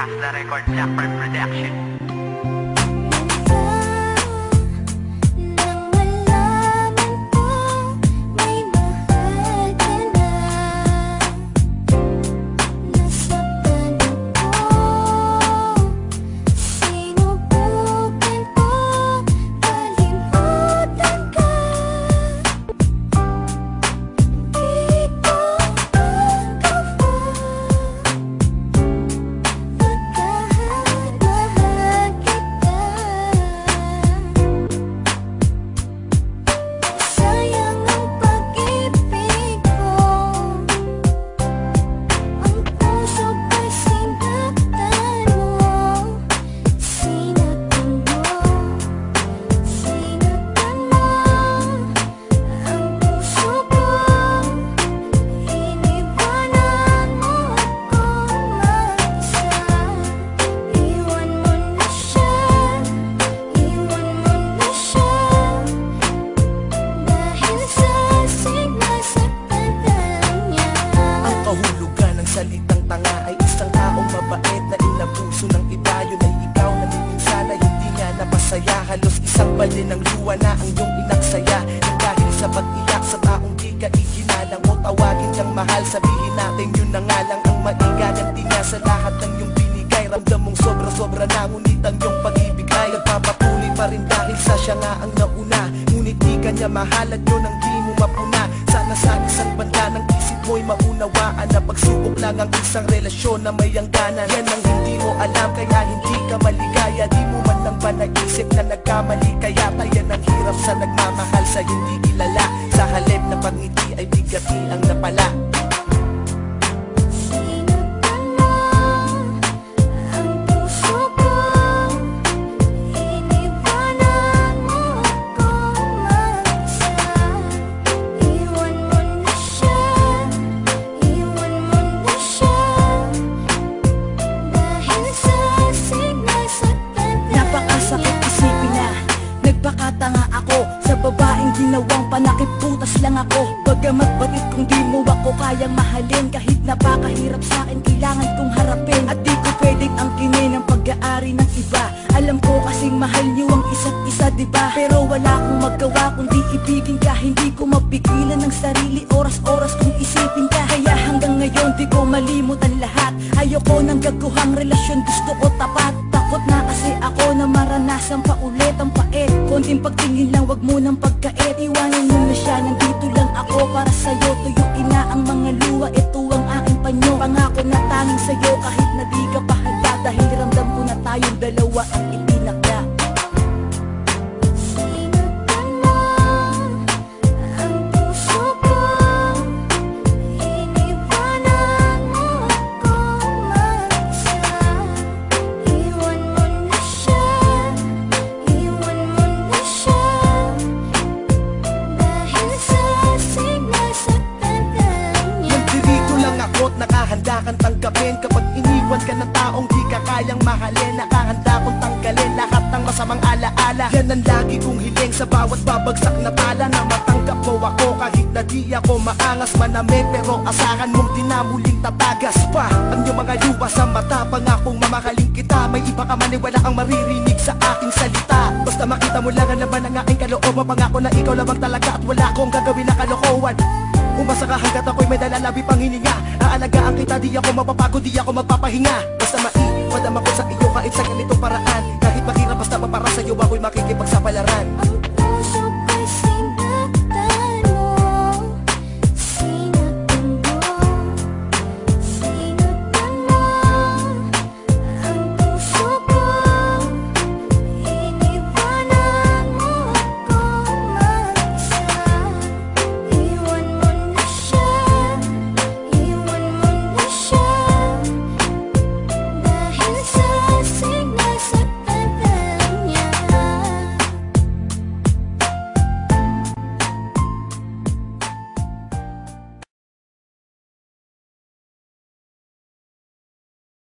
has the record, Blackbird Production. Salitang tanga ay isang taong mabait na inabuso ng iba. Yun ay ikaw na sana hindi nga napasaya. Halos isang balin ng luwa na ang iyong inaksaya. Nang dahil sa pag-iyak sa taong di ka iginalang mo, tawagin kang mahal, sabihin natin yun na nga lang ang maigaganti niya sa lahat ng iyong binigay. Ramdam mong sobra-sobra na, ngunit ang iyong pag-ibig ay nagpapatuloy pa rin dahil sa siya nga ang nauna. Ngunit di ka niya mahal at yun ang di mo mapuna. Sana sa isang banda ng isip mo'y maunawaan na pagsubok lang ang isang relasyon na may hangganan. Yan ang hindi mo alam kaya hindi ka maligaya. Di mo man lang ba naisip na nagkamali, kaya tayo ang hirap sa nagmamahal sa hindi kilala. Sa halip na pangiti ay bigati ang napala. Nagpakatanga ako sa babaeng ginawang panakiputas lang ako. Bagamat batid kung di mo ako kayang mahalin, kahit napakahirap sa akin kailangan kong harapin. At di ko pwedeng angkinin ang pag-aari ng iba. Alam ko kasing mahal niyo ang isa't isa, diba? Pero wala akong magawa kundi ibigin ka. Hindi ko mapigilan ng sarili, oras-oras kung isipin ka. Kaya hanggang ngayon di ko malimutan lahat. Ayoko ng gaguhang relasyon, gusto ko tapat. Takot na kasi ako na maranasan pa ulit ang pait. Konting pagtingin lang, wag mo nang pagkait. Iwanan mo na siya, nandito lang ako para sa'yo. Tuyuin na ang mga luha, ito ang aking panyo. Pangako na tanging sa'yo kahit na di ka pa handa. Dahil ramdam ko na tayong dalawa ang itinakda. Nakahanda kang tanggapin kapag iniwan ka ng taong di ka kayang mahalin. Nakahanda kong tanggalin lahat ng masamang alaala. Yan ang lagi kong hiling sa bawat babagsak na pala. Na matanggap mo ako kahit na di ako maangas manamit. Pero asahan mong di na muling tatagas pa ang iyong mga luha sa mata. Pangakong mamahalin kita, may iba ka man ay wala kang maririnig sa aking salita. Basta makita mo lang ang laman ng aking kalooban. Pangako na ikaw lamang talaga at wala akong gagawin na kalokohan. Umasa ka hanggat ako'y may dalalabi pang hininga. Aalagaan kita, di ako mapapagod, di ako magpapahinga. Basta maiwadam ako sa iyo kahit sa ganitong paraan. Kahit mahirap basta para sa'yo ako'y makikipagsapalaran.